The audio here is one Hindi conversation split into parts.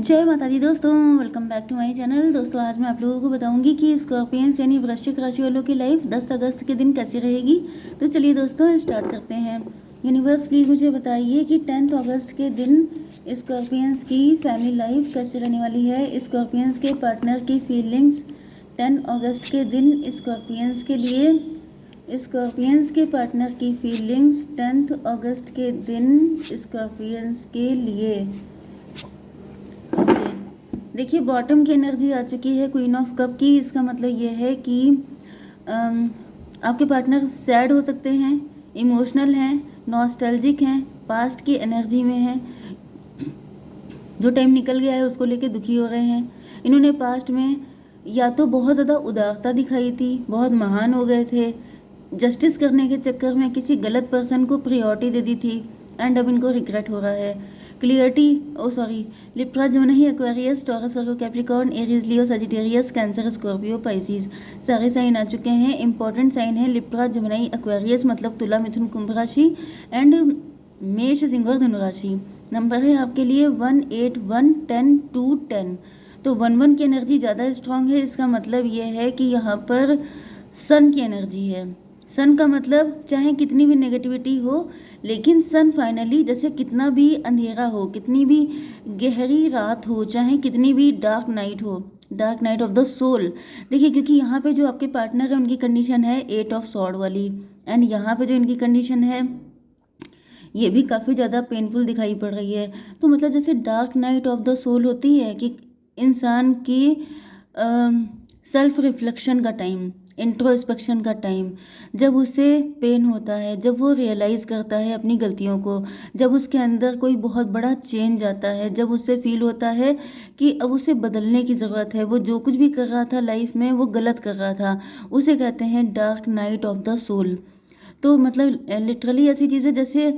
जय माता दी दोस्तों, welcome back to my channel. दोस्तों आज मैं आप लोगों को बताऊंगी कि स्कॉर्पियंस यानी वृश्चिक राशि वालों की लाइफ 10 अगस्त के दिन कैसी रहेगी। तो चलिए दोस्तों स्टार्ट करते हैं। यूनिवर्स प्लीज़ मुझे बताइए कि 10 अगस्त के दिन स्कॉर्पियंस की फैमिली लाइफ कैसे रहने वाली है। स्कॉर्पियंस के पार्टनर की फीलिंग्स 10 अगस्त के दिन स्कॉर्पियंस के लिए, स्कॉर्पियंस के पार्टनर की फीलिंग्स 10 अगस्त के दिन स्कॉर्पियंस के लिए। देखिए बॉटम की एनर्जी आ चुकी है क्वीन ऑफ कप की। इसका मतलब ये है कि आपके पार्टनर सैड हो सकते हैं, इमोशनल हैं, नॉस्टैल्जिक हैं, पास्ट की एनर्जी में हैं, जो टाइम निकल गया है उसको लेके दुखी हो रहे हैं। इन्होंने पास्ट में या तो बहुत ज़्यादा उदारता दिखाई थी, बहुत महान हो गए थे, जस्टिस करने के चक्कर में किसी गलत पर्सन को प्रायोरिटी दे दी थी एंड अब इनको रिग्रेट हो रहा है। Clarity Libra, Gemini, Aquarius, Taurus, Virgo, Capricorn, Aries, Leo, Sagittarius, Cancer, Scorpio, Pisces सारे साइन आ चुके हैं। इंपॉर्टेंट साइन है लिब्रा, जेमिनी, एक्वेरियस मतलब तुला, मिथुन, कुंभ राशि एंड मेष, सिंह और धनु राशि। नंबर है आपके लिए 1, 8, 1, 10, 2, 10। तो 1 की एनर्जी ज़्यादा स्ट्रांग है। इसका मतलब ये है कि यहाँ पर सन की एनर्जी है। सन का मतलब चाहे कितनी भी नेगेटिविटी हो, लेकिन सन फाइनली, जैसे कितना भी अंधेरा हो, कितनी भी गहरी रात हो, चाहे कितनी भी डार्क नाइट हो, dark night of the soul. देखिए क्योंकि यहाँ पे जो आपके पार्टनर है उनकी कंडीशन है 8 ऑफ सॉर्ड वाली, एंड यहाँ पे जो इनकी कंडीशन है ये भी काफ़ी ज़्यादा पेनफुल दिखाई पड़ रही है। तो मतलब जैसे dark night of the soul होती है कि इंसान की सेल्फ रिफ्लेक्शन का टाइम, इंट्रोस्पेक्शन का टाइम, जब उसे पेन होता है, जब वो रियलाइज़ करता है अपनी गलतियों को, जब उसके अंदर कोई बहुत बड़ा चेंज आता है, जब उससे फील होता है कि अब उसे बदलने की ज़रूरत है, वो जो कुछ भी कर रहा था लाइफ में वो गलत कर रहा था, उसे कहते हैं dark night of the soul. तो मतलब लिटरली ऐसी चीज़ें जैसे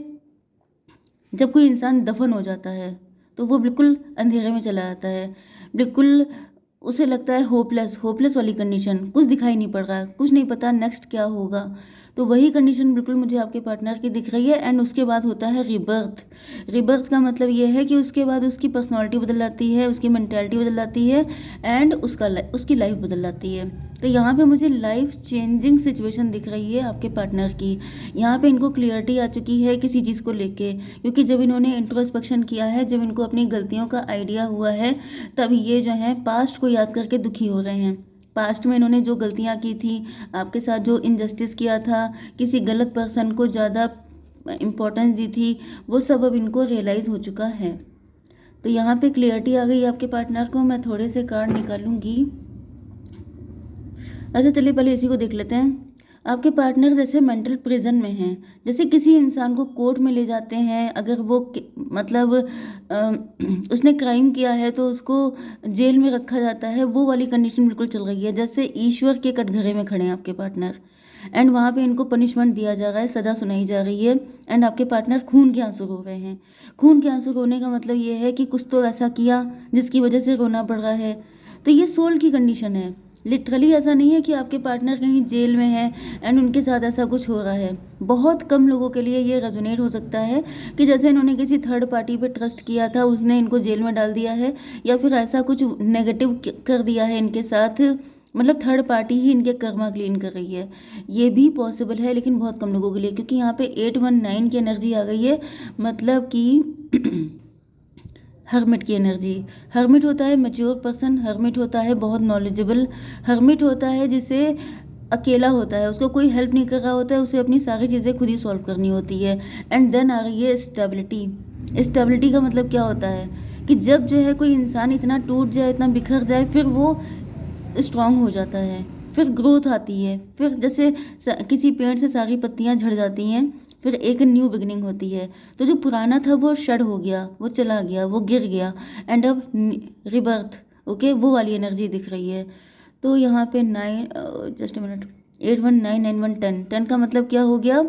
जब कोई इंसान दफन हो जाता है तो वो बिल्कुल अंधेरे में चला जाता है, बिल्कुल उसे लगता है होपलेस, होपलेस वाली कंडीशन, कुछ दिखाई नहीं पड़ रहा, कुछ नहीं पता नेक्स्ट क्या होगा। तो वही कंडीशन बिल्कुल मुझे आपके पार्टनर की दिख रही है। एंड उसके बाद होता है रिबर्थ। रिबर्थ का मतलब ये है कि उसके बाद उसकी पर्सनालिटी बदल जाती है, उसकी मेंटालिटी बदल जाती है एंड उसकी लाइफ बदल जाती है। तो यहाँ पे मुझे लाइफ चेंजिंग सिचुएशन दिख रही है आपके पार्टनर की। यहाँ पे इनको क्लियरिटी आ चुकी है किसी चीज़ को लेके, क्योंकि जब इन्होंने इंट्रोस्पेक्शन किया है, जब इनको अपनी गलतियों का आइडिया हुआ है, तब ये जो है पास्ट को याद करके दुखी हो रहे हैं। पास्ट में इन्होंने जो गलतियाँ की थी, आपके साथ जो इनजस्टिस किया था, किसी गलत पर्सन को ज़्यादा इम्पोर्टेंस दी थी, वो सब अब इनको रियलाइज़ हो चुका है। तो यहाँ पे क्लियरिटी आ गई आपके पार्टनर को। मैं थोड़े से कार्ड निकालूंगी। अच्छा चलिए पहले इसी को देख लेते हैं। आपके पार्टनर जैसे मेंटल प्रिजन में हैं, जैसे किसी इंसान को कोर्ट में ले जाते हैं, अगर वो मतलब उसने क्राइम किया है तो उसको जेल में रखा जाता है, वो वाली कंडीशन बिल्कुल चल रही है। जैसे ईश्वर के कटघरे में खड़े हैं आपके पार्टनर, एंड वहाँ पे इनको पनिशमेंट दिया जा रहा है, सज़ा सुनाई जा रही है, एंड आपके पार्टनर खून के आंसू रो रहे हैं। खून के आंसू रोने का मतलब ये है कि कुछ तो ऐसा किया जिसकी वजह से रोना पड़ रहा है। तो ये सोल की कंडीशन है। लिटरली ऐसा नहीं है कि आपके पार्टनर कहीं जेल में है एंड उनके साथ ऐसा कुछ हो रहा है। बहुत कम लोगों के लिए ये रेजोनेट हो सकता है कि जैसे इन्होंने किसी थर्ड पार्टी पे ट्रस्ट किया था, उसने इनको जेल में डाल दिया है, या फिर ऐसा कुछ नेगेटिव कर दिया है इनके साथ, मतलब थर्ड पार्टी ही इनके कर्मा क्लीन कर रही है। ये भी पॉसिबल है लेकिन बहुत कम लोगों के लिए, क्योंकि यहाँ पे 819 की एनर्जी आ गई है, मतलब कि हर्मिट की एनर्जी। हर्मिट होता है मैच्योर पर्सन, हर्मिट होता है बहुत नॉलेजेबल, हर्मिट होता है जिसे अकेला होता है, उसको कोई हेल्प नहीं कर रहा होता है, उसे अपनी सारी चीज़ें खुद ही सॉल्व करनी होती है। एंड देन आ रही है स्टेबिलिटी। स्टेबिलिटी का मतलब क्या होता है कि जब जो है कोई इंसान इतना टूट जाए, इतना बिखर जाए, फिर वो स्ट्रांग हो जाता है, फिर ग्रोथ आती है, फिर जैसे किसी पेड़ से सारी पत्तियां झड़ जाती हैं, फिर एक न्यू बिगनिंग होती है। तो जो पुराना था वो शेड हो गया, वो चला गया, वो गिर गया, एंड अब रिबर्थ। ओके, वो वाली एनर्जी दिख रही है। तो यहाँ पे 9, जस्ट मिनट, 81991 10, 10 का मतलब क्या हो गया?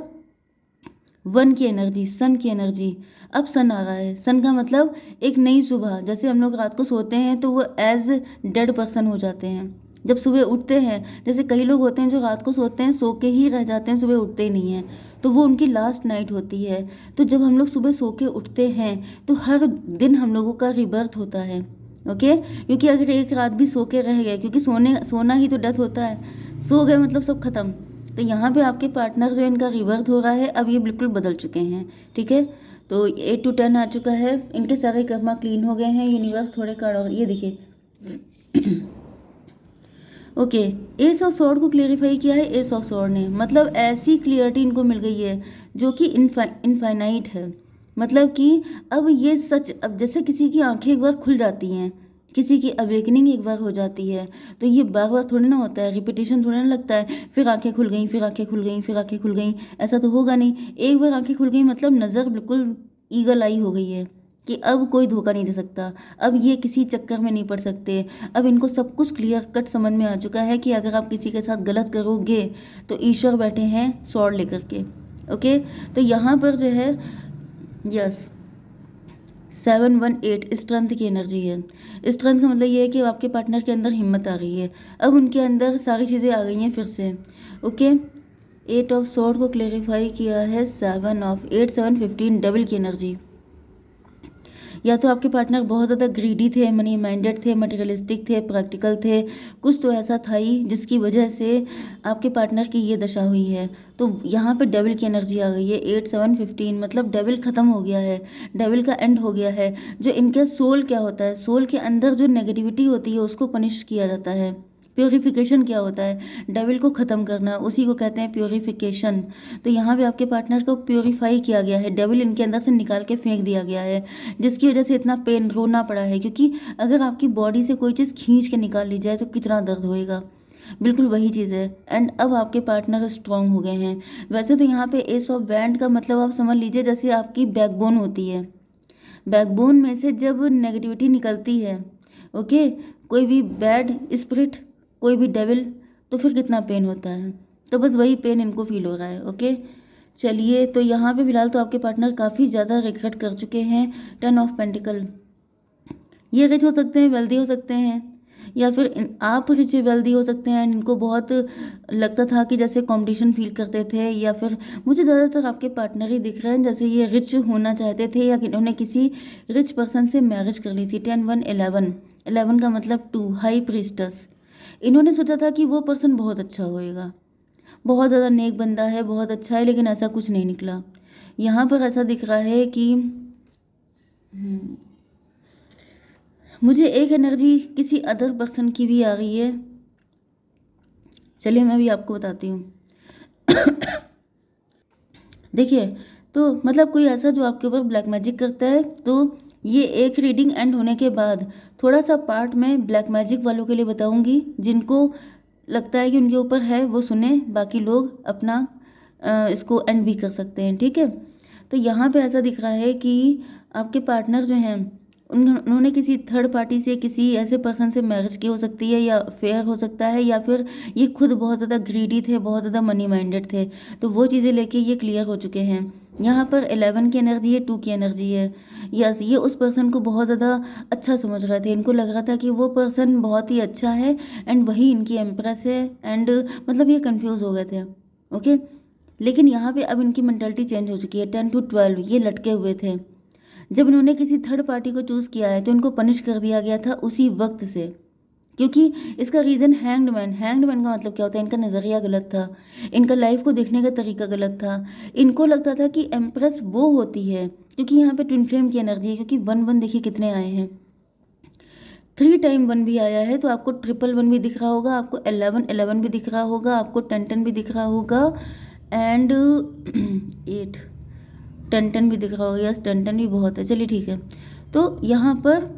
1 की एनर्जी, सन की एनर्जी। अब सन आ रहा है। सन का मतलब एक नई सुबह। जैसे हम लोग रात को सोते हैं तो वो एज डेड पर्सन हो जाते हैं, जब सुबह उठते हैं, जैसे कई लोग होते हैं जो रात को सोते हैं, सो के ही रह जाते हैं, सुबह उठते ही नहीं हैं, तो वो उनकी लास्ट नाइट होती है। तो जब हम लोग सुबह सो के उठते हैं तो हर दिन हम लोगों का रिबर्थ होता है। ओके, क्योंकि अगर एक रात भी सो के रह गए, क्योंकि सोना ही तो डेथ होता है, सो गए मतलब सब खत्म। तो यहाँ पे आपके पार्टनर जो इनका रिवर्थ हो रहा है, अब ये बिल्कुल बदल चुके हैं, ठीक है। तो 8 to 10 आ चुका है, इनके सारे कर्मा क्लीन हो गए हैं, यूनिवर्स थोड़े कार्ड और ये देखिए ओके, एस ऑफ सॉर्ड को क्लेरिफाई किया है एस ऑफ सॉर्ड ने, मतलब ऐसी क्लियरिटी इनको मिल गई है जो कि इनफाइनाइट है। मतलब कि अब ये सच, अब जैसे किसी की आंखें एक बार खुल जाती हैं, किसी की अवेकनिंग एक बार हो जाती है, तो ये बार बार थोड़ी ना होता है, रिपीटेशन थोड़ा ना लगता है, फिर आंखें खुल गई, फिर आंखें खुल गई, फिर आंखें खुल गई, ऐसा तो होगा नहीं। एक बार आंखें खुल गई मतलब नज़र बिल्कुल ईगल आई हो गई है कि अब कोई धोखा नहीं दे सकता, अब ये किसी चक्कर में नहीं पड़ सकते। अब इनको सब कुछ क्लियर कट समझ में आ चुका है कि अगर आप किसी के साथ गलत करोगे तो ईश्वर बैठे हैं स्वॉर्ड लेकर के। ओके, तो यहाँ पर जो है यस 718 स्ट्रेंथ की एनर्जी है। स्ट्रेंथ का मतलब ये है कि आपके पार्टनर के अंदर हिम्मत आ गई है, अब उनके अंदर सारी चीज़ें आ गई हैं फिर से। ओके, 8 ऑफ सॉर्ड को क्लेरिफाई किया है 7 ऑफ 8, 7, 15 डबल की एनर्जी। या तो आपके पार्टनर बहुत ज़्यादा ग्रीडी थे, मनी माइंडेड थे, मटेरियलिस्टिक थे, प्रैक्टिकल थे, कुछ तो ऐसा था ही जिसकी वजह से आपके पार्टनर की ये दशा हुई है। तो यहाँ पे डेविल की एनर्जी आ गई है 8, 7, 15, मतलब डेविल ख़त्म हो गया है, डेविल का एंड हो गया है। जो इनके सोल क्या होता है, सोल के अंदर जो नेगेटिविटी होती है उसको पनिश किया जाता है। प्योरीफिकेशन क्या होता है, डेविल को ख़त्म करना, उसी को कहते हैं प्योरीफिकेशन। तो यहाँ पे आपके पार्टनर को प्योरीफाई किया गया है, डेविल इनके अंदर से निकाल के फेंक दिया गया है, जिसकी वजह से इतना पेन रोना पड़ा है। क्योंकि अगर आपकी बॉडी से कोई चीज़ खींच के निकाल ली जाए तो कितना दर्द होएगा, बिल्कुल वही चीज़ है। एंड अब आपके पार्टनर स्ट्रांग हो गए हैं। वैसे तो यहाँ पे एस ऑफ बैंड का मतलब आप समझ लीजिए जैसे आपकी बैकबोन होती है, बैकबोन में से जब नेगेटिविटी निकलती है, ओके, कोई भी बैड स्पिरिट, कोई भी डेविल, तो फिर कितना पेन होता है। तो बस वही पेन इनको फील हो रहा है। ओके, चलिए, तो यहाँ पे फिलहाल तो आपके पार्टनर काफ़ी ज़्यादा रिग्रेट कर चुके हैं। 10 ऑफ पेंटिकल, ये रिच हो सकते हैं, वेल्दी हो सकते हैं, या फिर आप रिच वेल्दी हो सकते हैं। इनको बहुत लगता था कि जैसे कंपटीशन फील करते थे, या फिर मुझे ज़्यादातर आपके पार्टनर ही दिख रहे हैं जैसे ये रिच होना चाहते थे, या इन्होंने किसी रिच पर्सन से मैरिज कर ली थी। 10, 1, 11, 11 का मतलब 2, हाई प्रीस्टस। इन्होंने सोचा था कि वो पर्सन बहुत अच्छा होएगा, बहुत ज़्यादा नेक बंदा है, बहुत अच्छा है, लेकिन ऐसा कुछ नहीं निकला। यहाँ पर ऐसा दिख रहा है कि मुझे एक एनर्जी किसी अदर पर्सन की भी आ रही है। चलिए मैं भी आपको बताती हूँ देखिए, तो मतलब कोई ऐसा जो आपके ऊपर ब्लैक मैजिक करता है। तो ये एक रीडिंग एंड होने के बाद थोड़ा सा पार्ट मैं ब्लैक मैजिक वालों के लिए बताऊंगी, जिनको लगता है कि उनके ऊपर है वो सुने, बाकी लोग अपना इसको एंड भी कर सकते हैं, ठीक है। तो यहाँ पे ऐसा दिख रहा है कि आपके पार्टनर जो हैं उन्होंने किसी थर्ड पार्टी से, किसी ऐसे पर्सन से मैरिज की हो सकती है, या फेयर हो सकता है, या फिर ये खुद बहुत ज़्यादा ग्रीडी थे, बहुत ज़्यादा मनी माइंडेड थे। तो वो चीज़ें लेके ये क्लियर हो चुके हैं। यहाँ पर 11 की एनर्जी है, 2 की एनर्जी है। यस, ये उस पर्सन को बहुत ज़्यादा अच्छा समझ रहे थे, इनको लग रहा था कि वो पर्सन बहुत ही अच्छा है एंड वही इनकी एम्प्रेस है, एंड मतलब ये कंफ्यूज हो गए थे। ओके, लेकिन यहाँ पे अब इनकी मेंटालिटी चेंज हो चुकी है। 10 to 12 ये लटके हुए थे, जब इन्होंने किसी थर्ड पार्टी को चूज़ किया है तो इनको पनिश कर दिया गया था उसी वक्त से। क्योंकि इसका रीज़न हैंग्डमैन, हैंग्डमैन का मतलब क्या होता है, इनका नज़रिया गलत था, इनका लाइफ को देखने का तरीका गलत था। इनको लगता था कि एम्प्रेस वो होती है, क्योंकि यहाँ पे ट्विन फ्लेम की एनर्जी है। क्योंकि 1, 1 देखिए कितने आए हैं, 3 टाइम 1 भी आया है, तो आपको 1, 1 भी दिख रहा होगा, आपको 11, 11 भी दिख रहा होगा, आपको 10, 10 भी दिख रहा होगा, एंड 8, 10, 10 भी दिख रहा होगा। यस, 10, 10 भी बहुत है। चलिए ठीक है, तो यहाँ पर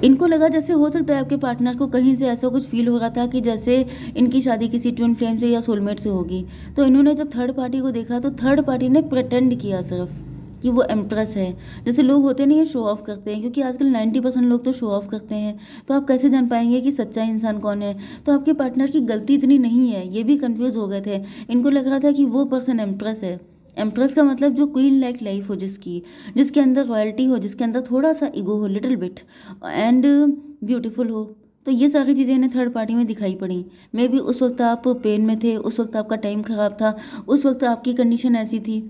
इनको लगा जैसे हो सकता है आपके पार्टनर को कहीं से ऐसा कुछ फील हो रहा था कि जैसे इनकी शादी किसी ट्विन फ्लेम से या सोलमेट से होगी। तो इन्होंने जब थर्ड पार्टी को देखा तो थर्ड पार्टी ने प्रिटेंड किया सिर्फ कि वो एम्प्रेस है। जैसे लोग होते नहीं है, शो ऑफ करते हैं, क्योंकि आजकल 90% लोग तो शो ऑफ करते हैं। तो आप कैसे जान पाएंगे कि सच्चा इंसान कौन है। तो आपके पार्टनर की गलती इतनी नहीं है, ये भी कंफ्यूज हो गए थे। इनको लग रहा था कि वो पर्सन एम्प्रेस है। एम्प्रेस का मतलब जो क्वीन लाइक लाइफ हो, जिसकी जिसके अंदर रॉयल्टी हो, जिसके अंदर थोड़ा सा ईगो हो, लिटिल बिट, एंड ब्यूटीफुल हो। तो ये सारी चीज़ें इन्हें थर्ड पार्टी में दिखाई पड़ी। मे बी उस वक्त आप पेन में थे, उस वक्त आपका टाइम ख़राब था, उस वक्त आपकी कंडीशन ऐसी थी।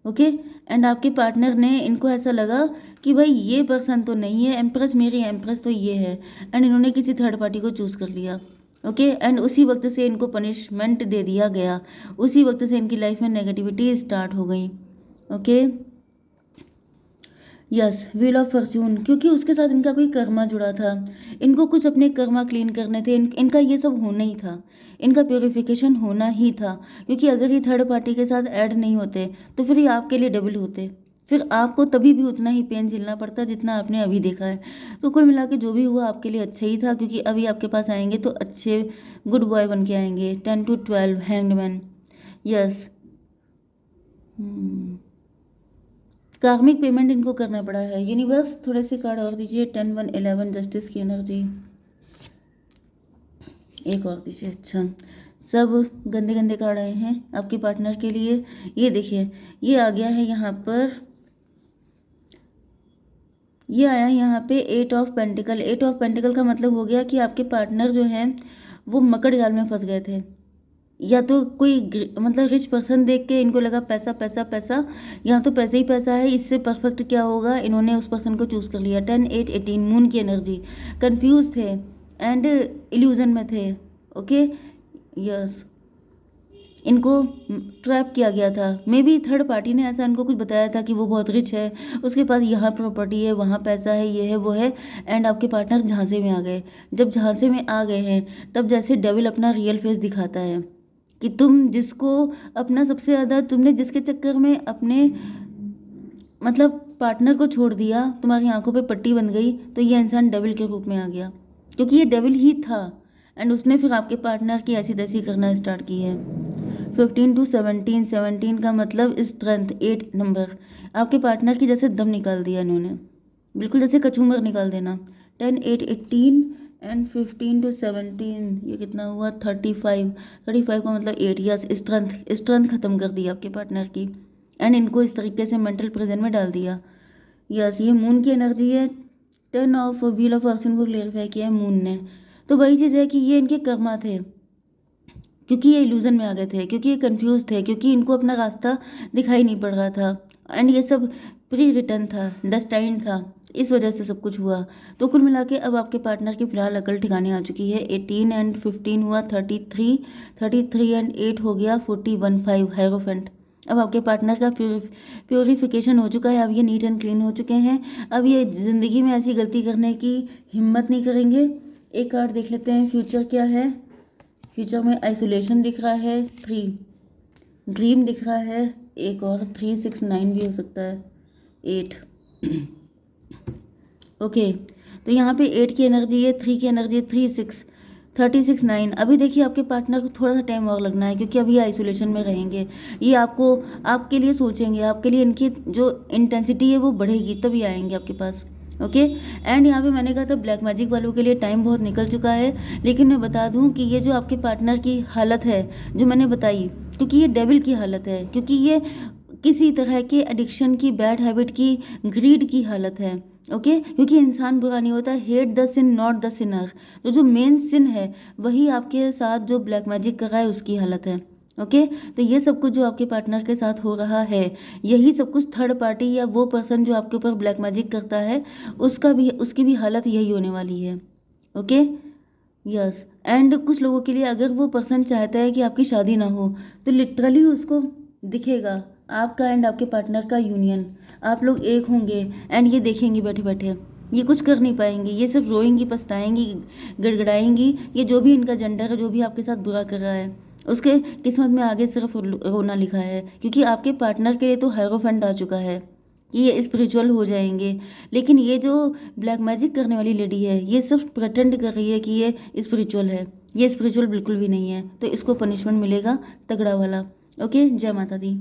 ओके। एंड आपके पार्टनर ने, इनको ऐसा लगा कि भाई ये पर्सन तो नहीं है एम्प्रेस, मेरी एम्प्रेस तो ये है, एंड इन्होंने किसी थर्ड पार्टी को चूज़ कर लिया। ओके। एंड उसी वक्त से इनको पनिशमेंट दे दिया गया, उसी वक्त से इनकी लाइफ में नेगेटिविटी स्टार्ट हो गई। Okay. Yes, wheel of Fortune, क्योंकि उसके साथ इनका कोई कर्मा जुड़ा था, इनको कुछ अपने कर्मा क्लीन करने थे, इनका ये सब होना ही था, इनका प्योरिफिकेशन होना ही था। क्योंकि अगर ये थर्ड पार्टी के साथ ऐड नहीं होते तो फिर ये आपके लिए डबल होते, फिर आपको तभी भी उतना ही पेन झेलना पड़ता जितना आपने अभी देखा है। तो कुल मिला के जो भी हुआ आपके लिए अच्छा ही था, क्योंकि अभी आपके पास आएंगे तो अच्छे गुड बॉय बन के आएंगे। 10 to 12 हैंगमैन। यस, कार्मिक पेमेंट इनको करना पड़ा है। यूनिवर्स थोड़े से कार्ड और दीजिए। 10, 1, 11 जस्टिस की एनर्जी, एक और दीजिए। अच्छा, सब गंदे गंदे कार्ड आए हैं आपके पार्टनर के लिए। ये देखिए, ये आ गया है यहाँ पर, ये आया यहाँ पे 8 ऑफ पेंटिकल। 8 ऑफ पेंटिकल का मतलब हो गया कि आपके पार्टनर जो हैं वो मकड़ जाल में फंस गए थे, या तो कोई मतलब रिच पर्सन देख के इनको लगा पैसा पैसा पैसा, यहाँ तो पैसा ही पैसा है, इससे परफेक्ट क्या होगा, इन्होंने उस पर्सन को चूज़ कर लिया। 10, 8, 18 मून की एनर्जी, कंफ्यूज थे एंड इल्यूजन में थे। ओके। यस, इनको ट्रैप किया गया था। मे बी थर्ड पार्टी ने ऐसा इनको कुछ बताया था कि वो बहुत रिच है, उसके पास यहाँ प्रॉपर्टी है, वहाँ पैसा है, ये है वो है, एंड आपके पार्टनर झांसे में आ गए। जब झांसे में आ गए हैं तब जैसे डेविल अपना रियल फेस दिखाता है कि तुम जिसको अपना सबसे ज़्यादा, तुमने जिसके चक्कर में अपने मतलब पार्टनर को छोड़ दिया, तुम्हारी आंखों पे पट्टी बन गई, तो ये इंसान डेविल के रूप में आ गया, क्योंकि ये डेविल ही था। एंड उसने फिर आपके पार्टनर की ऐसी तैसी करना स्टार्ट की है। 15 to 17, 17 का मतलब स्ट्रेंथ, 8 नंबर, आपके पार्टनर की जैसे दम निकाल दिया इन्होंने, बिल्कुल जैसे कचूमर निकाल देना। 10, 8, 18 एंड 15 to 17, ये कितना हुआ? 35। 35 का मतलब 8। यस, स्ट्रेंथ, स्ट्रेंथ खत्म कर दी आपके पार्टनर की, एंड इनको इस तरीके से मेंटल प्रेजन में डाल दिया। यस, ये मून की एनर्जी है। 10 ऑफ व्हील ऑफ फॉर्च्यून को क्लियरिफाई किया है मून ने। तो वही चीज़ है कि ये इनके कर्मा थे, क्योंकि ये इल्यूजन में आ गए थे, क्योंकि ये कंफ्यूज थे, क्योंकि इनको अपना रास्ता दिखाई नहीं पड़ रहा था, एंड ये सब प्री रिटर्न था, डेस्टाइन था, इस वजह से सब कुछ हुआ। तो कुल मिला के अब आपके पार्टनर की फिलहाल अकल ठिकाने आ चुकी है। 18 एंड 15 हुआ 33, 33 एंड 8 हो गया 41, 5 हेरोफेंट। अब आपके पार्टनर का प्योरिफिकेशन हो चुका है, अब ये नीट एंड क्लीन हो चुके हैं, अब ये ज़िंदगी में ऐसी गलती करने की हिम्मत नहीं करेंगे। एक कार्ड देख लेते हैं, फ्यूचर क्या है। फ्यूचर में आइसोलेशन दिख रहा है, 3 ड्रीम दिख रहा है, एक और 3, 6, 9 भी हो सकता है, 8। ओके, तो यहाँ पे 8 की एनर्जी है, 3 की एनर्जी, 3, 6, 36, 9। अभी देखिए आपके पार्टनर को थोड़ा सा टाइम और लगना है, क्योंकि अभी आइसोलेशन में रहेंगे, ये आपको, आपके लिए सोचेंगे, आपके लिए इनकी जो इंटेंसिटी है वो बढ़ेगी, तभी आएंगे आपके पास। ओके। एंड यहाँ पे मैंने कहा था ब्लैक मैजिक वालों के लिए टाइम बहुत निकल चुका है, लेकिन मैं बता दूँ कि ये जो आपके पार्टनर की हालत है जो मैंने बताई, क्योंकि ये डेविल की हालत है, क्योंकि ये किसी तरह के एडिक्शन की, बैड हैबिट की, ग्रीड की हालत है। ओके, क्योंकि इंसान बुरा नहीं होता, hate the sin not the sinner, तो जो मेन सिन है वही आपके साथ जो ब्लैक मैजिक कर रहा है उसकी हालत है। ओके। तो ये सब कुछ जो आपके पार्टनर के साथ हो रहा है, यही सब कुछ थर्ड पार्टी या वो पर्सन जो आपके ऊपर ब्लैक मैजिक करता है उसकी भी हालत यही होने वाली है। ओके। यस, एंड कुछ लोगों के लिए अगर वो पर्सन चाहता है कि आपकी शादी ना हो, तो लिटरली उसको दिखेगा आपका एंड आपके पार्टनर का यूनियन, आप लोग एक होंगे, एंड ये देखेंगे बैठे बैठे, ये कुछ कर नहीं पाएंगी, ये सिर्फ रोएंगी, पछताएंगी, गड़गड़ाएंगी। ये जो भी इनका जेंडर है, जो भी आपके साथ बुरा कर रहा है, उसके किस्मत में आगे सिर्फ रोना लिखा है, क्योंकि आपके पार्टनर के लिए तो हायरोफेंट आ चुका है कि ये स्पिरिचुअल हो जाएंगे। लेकिन ये जो ब्लैक मैजिक करने वाली लेडी है, ये सिर्फ प्रटेंड कर रही है कि ये स्पिरिचुअल है, ये स्पिरिचुअल बिल्कुल भी नहीं है, तो इसको पनिशमेंट मिलेगा तगड़ा वाला। ओके, जय माता दी।